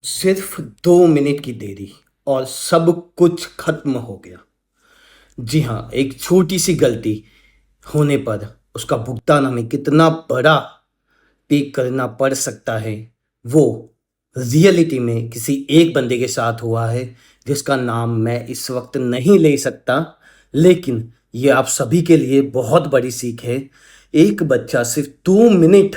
सिर्फ 2 मिनट की देरी और सब कुछ खत्म हो गया। जी हाँ, एक छोटी सी गलती होने पर उसका भुगतान हमें कितना बड़ा पे करना पड़ सकता है, वो रियलिटी में किसी एक बंदे के साथ हुआ है, जिसका नाम मैं इस वक्त नहीं ले सकता। लेकिन ये आप सभी के लिए बहुत बड़ी सीख है। एक बच्चा सिर्फ 2 मिनट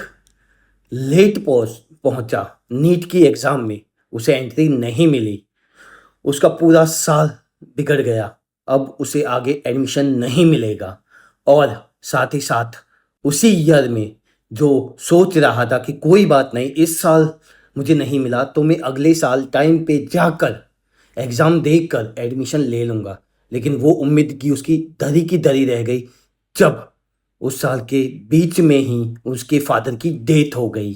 लेट पहुंचा नीट की एग्ज़ाम में, उसे एंट्री नहीं मिली, उसका पूरा साल बिगड़ गया। अब उसे आगे एडमिशन नहीं मिलेगा और साथ ही साथ उसी ईयर में जो सोच रहा था कि कोई बात नहीं, इस साल मुझे नहीं मिला तो मैं अगले साल टाइम पे जाकर एग्ज़ाम देकर एडमिशन ले लूँगा। लेकिन वो उम्मीद की उसकी धरी की धरी रह गई, जब उस साल के बीच में ही उसके फादर की डेथ हो गई।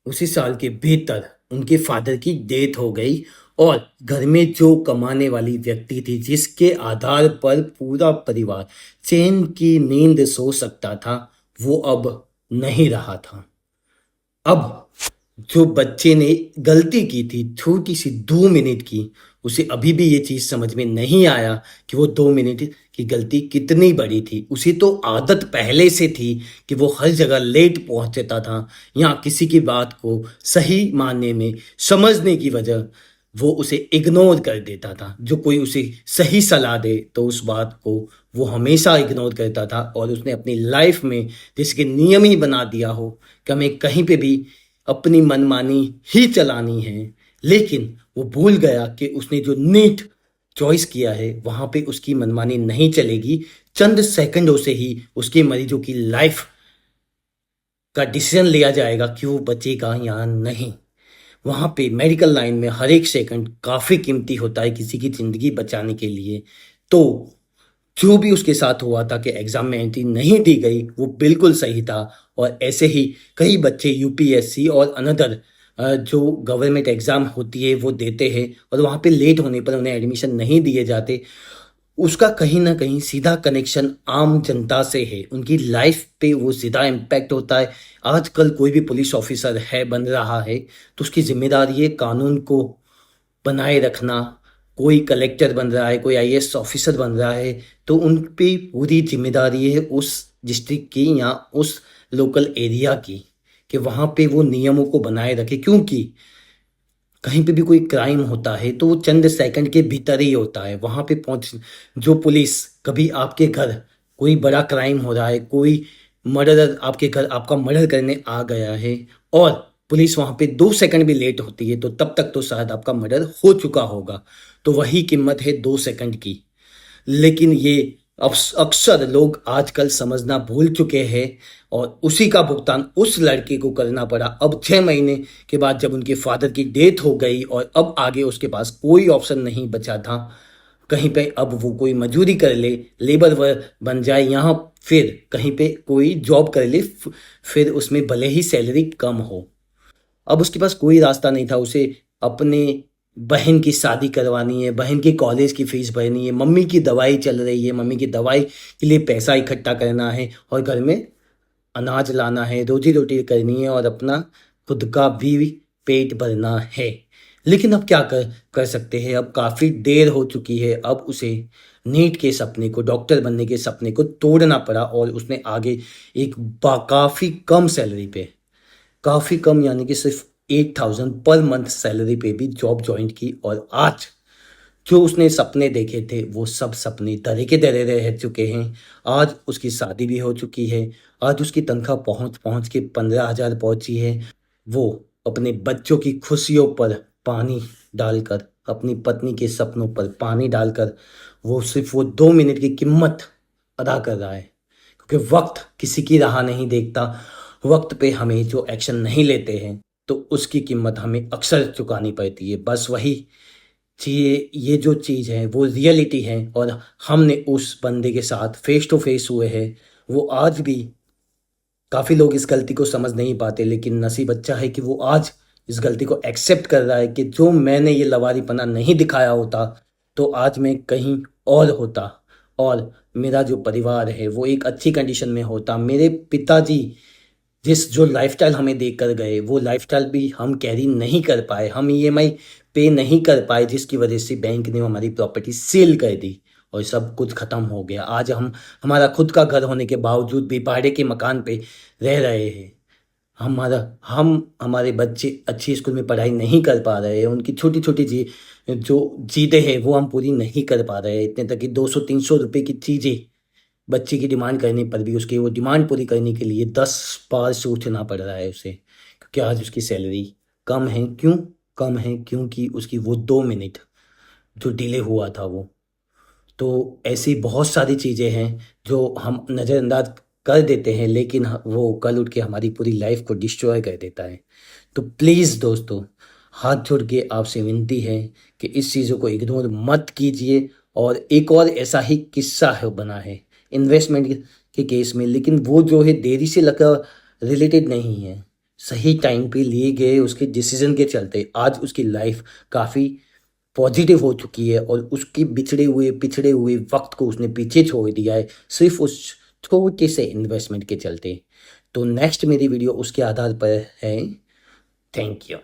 उसी साल के भीतर उनके फादर की डेथ हो गई और घर में जो कमाने वाली व्यक्ति थी, जिसके आधार पर पूरा परिवार चैन की नींद सो सकता था, वो अब नहीं रहा था। अब जो बच्चे ने गलती की थी छोटी सी 2 मिनट की, उसे अभी भी ये चीज़ समझ में नहीं आया कि वो 2 मिनट की गलती कितनी बड़ी थी। उसे तो आदत पहले से थी कि वो हर जगह लेट पहुंचता था, या किसी की बात को सही मानने में समझने की वजह वो उसे इग्नोर कर देता था। जो कोई उसे सही सलाह दे तो उस बात को वो हमेशा इग्नोर करता था, और उसने अपनी लाइफ में जैसे कि नियम ही बना दिया हो कि हमें कहीं पे भी अपनी मनमानी ही चलानी है। लेकिन वो भूल गया कि उसने जो नीट चॉइस किया है, वहाँ पे उसकी मनमानी नहीं चलेगी। चंद सेकंडों से ही उसके मरीजों की लाइफ का डिसीजन लिया जाएगा कि वो बचेगा या नहीं। वहाँ पे मेडिकल लाइन में हर एक सेकंड काफ़ी कीमती होता है किसी की ज़िंदगी बचाने के लिए। तो जो भी उसके साथ हुआ था कि एग्ज़ाम में एंट्री नहीं दी गई, वो बिल्कुल सही था। और ऐसे ही कई बच्चे यूपीएससी और अनदर जो गवर्नमेंट एग्ज़ाम होती है वो देते हैं, और वहाँ पे लेट होने पर उन्हें एडमिशन नहीं दिए जाते। उसका कहीं न कहीं सीधा कनेक्शन आम जनता से है, उनकी लाइफ पे वो सीधा इम्पैक्ट होता है। आजकल कोई भी पुलिस ऑफिसर है बन रहा है, तो उसकी ज़िम्मेदारी है कानून को बनाए रखना। कोई कलेक्टर बन रहा है, कोई आईएएस ऑफिसर बन रहा है, तो उन पे पूरी ज़िम्मेदारी है उस डिस्ट्रिक्ट की या उस लोकल एरिया की, कि वहाँ पे वो नियमों को बनाए रखे। क्योंकि कहीं पे भी कोई क्राइम होता है तो वो चंद सेकंड के भीतर ही होता है। वहाँ पे पहुँच जो पुलिस, कभी आपके घर कोई बड़ा क्राइम हो रहा है, कोई मर्डरर आपके घर आपका मर्डर करने आ गया है, और पुलिस वहाँ पे 2 सेकंड भी लेट होती है, तो तब तक तो शायद आपका मर्डर हो चुका होगा। तो वही कीमत है 2 सेकंड की। लेकिन ये अक्सर लोग आजकल समझना भूल चुके हैं, और उसी का भुगतान उस लड़के को करना पड़ा अब 6 महीने के बाद, जब उनके फादर की डेथ हो गई और अब आगे उसके पास कोई ऑप्शन नहीं बचा था। कहीं पे अब वो कोई मजदूरी कर ले, लेबर वर्क बन जाए, यहाँ फिर कहीं पे कोई जॉब कर ले, फिर उसमें भले ही सैलरी कम हो। अब उसके पास कोई रास्ता नहीं था। उसे अपने बहन की शादी करवानी है, बहन की कॉलेज की फीस भरनी है, मम्मी की दवाई चल रही है, मम्मी की दवाई के लिए पैसा इकट्ठा करना है, और घर में अनाज लाना है, रोजी रोटी करनी है, और अपना खुद का भी पेट भरना है। लेकिन अब क्या कर सकते हैं, अब काफ़ी देर हो चुकी है। अब उसे नीट के सपने को, डॉक्टर बनने के सपने को तोड़ना पड़ा, और उसने आगे एक काफ़ी कम सैलरी पे, काफ़ी कम यानी कि सिर्फ 8,000 पर मंथ सैलरी पे भी जॉब ज्वाइन की, और आज जो उसने सपने देखे थे वो सब सपने धरे के धरे रह चुके हैं। आज उसकी शादी भी हो चुकी है, आज उसकी तनख्वाह पहुंच पहुंच के 15,000 पहुंची है। वो अपने बच्चों की खुशियों पर पानी डालकर, अपनी पत्नी के सपनों पर पानी डालकर, वो सिर्फ वो 2 मिनट की कीमत अदा कर रहा है। क्योंकि वक्त किसी की राह नहीं देखता। वक्त पे हमें जो एक्शन नहीं लेते हैं, तो उसकी कीमत हमें अक्सर चुकानी पड़ती है। बस वही ये जो चीज़ है वो रियलिटी है, और हमने उस बंदे के साथ फेस टू फेस हुए हैं। वो आज भी, काफ़ी लोग इस गलती को समझ नहीं पाते, लेकिन नसीब अच्छा है कि वो आज इस गलती को एक्सेप्ट कर रहा है कि जो मैंने ये लवारिपना नहीं दिखाया होता, तो आज मैं कहीं और होता, और मेरा जो परिवार है वो एक अच्छी कंडीशन में होता। मेरे पिताजी जिस जो लाइफस्टाइल हमें देकर गए वो लाइफस्टाइल भी हम कैरी नहीं कर पाए, हम ईएमआई पे नहीं कर पाए, जिसकी वजह से बैंक ने हमारी प्रॉपर्टी सील कर दी और सब कुछ ख़त्म हो गया। आज हम हमारा खुद का घर होने के बावजूद भी भाड़े के मकान पे रह रहे हैं। हम हमारे बच्चे अच्छी स्कूल में पढ़ाई नहीं कर पा रहे हैं, उनकी छोटी छोटी जो जीतें हैं वो हम पूरी नहीं कर पा रहे हैं। इतने तक कि 200-300 रुपये की चीज़ें बच्चे की डिमांड करने पर भी उसकी वो डिमांड पूरी करने के लिए 10 बार सोचना पड़ रहा है उसे, क्योंकि आज उसकी सैलरी कम है। क्यों कम है? क्योंकि उसकी वो 2 मिनट जो डिले हुआ था वो। तो ऐसी बहुत सारी चीज़ें हैं जो हम नज़रअंदाज कर देते हैं, लेकिन वो कल उठ के हमारी पूरी लाइफ को डिस्ट्रॉय कर देता है। तो प्लीज़ दोस्तों, हाथ जोड़ के आपसे विनती है कि इस चीज़ों को इग्नोर मत कीजिए। और एक और ऐसा ही किस्सा है बना है इन्वेस्टमेंट के केस में, लेकिन वो जो है देरी से लगा रिलेटेड नहीं है, सही टाइम पे लिए गए उसके डिसीजन के चलते आज उसकी लाइफ काफ़ी पॉजिटिव हो चुकी है और उसके पिछड़े हुए वक्त को उसने पीछे छोड़ दिया है, सिर्फ उस छोटे से इन्वेस्टमेंट के चलते। तो नेक्स्ट मेरी वीडियो उसके आधार पर है। Thank you.